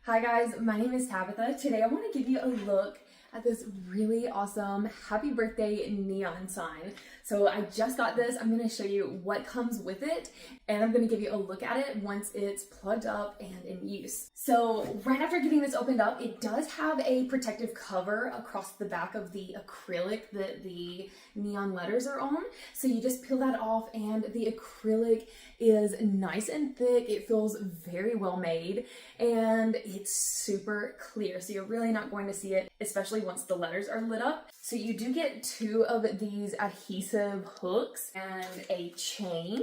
Hi guys, my name is Tabitha. Today I want to give you a look at this really awesome happy birthday neon sign. So I just got this. I'm going to show you what comes with it, and I'm going to give you a look at it once it's plugged up and in use. So right after getting this opened up, it does have a protective cover across the back of the acrylic that the neon letters are on. So you just peel that off and the acrylic is nice and thick. It feels very well made and it's super clear. So you're really not going to see it, especially once the letters are lit up. So you do get two of these adhesive hooks and a chain,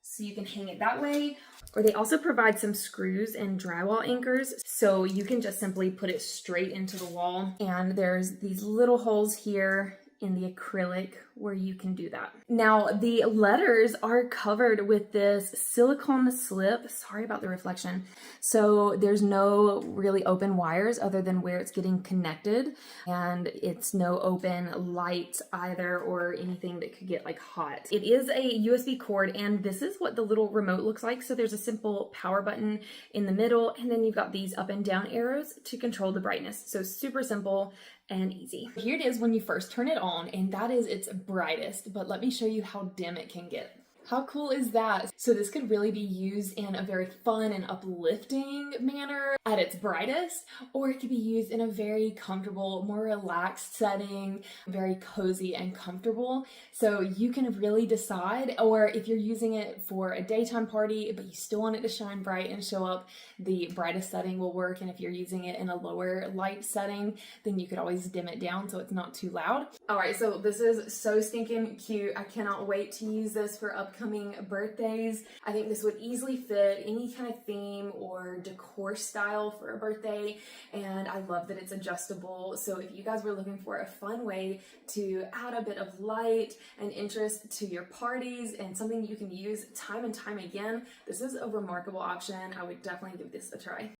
so you can hang it that way. Or they also provide some screws and drywall anchors, so you can just simply put it straight into the wall. And there's these little holes here in the acrylic where you can do that. Now the letters are covered with this silicone slip. Sorry about the reflection. So there's no really open wires other than where it's getting connected, and it's no open lights either or anything that could get like hot. It is a USB cord, and this is what the little remote looks like. So there's a simple power button in the middle, and then you've got these up and down arrows to control the brightness. So super simple and easy. Here it is when you first turn it on, and that is its brightest, but let me show you how dim it can get. How cool is that? So this could really be used in a very fun and uplifting manner at its brightest, or it could be used in a very comfortable, more relaxed setting, very cozy and comfortable. So you can really decide, or if you're using it for a daytime party, but you still want it to shine bright and show up, the brightest setting will work. And if you're using it in a lower light setting, then you could always dim it down so it's not too loud. All right, so this is so stinking cute. I cannot wait to use this for upcoming birthdays. I think this would easily fit any kind of theme or decor style for a birthday, and I love that it's adjustable. So if you guys were looking for a fun way to add a bit of light and interest to your parties and something you can use time and time again, this is a remarkable option. I would definitely give this a try.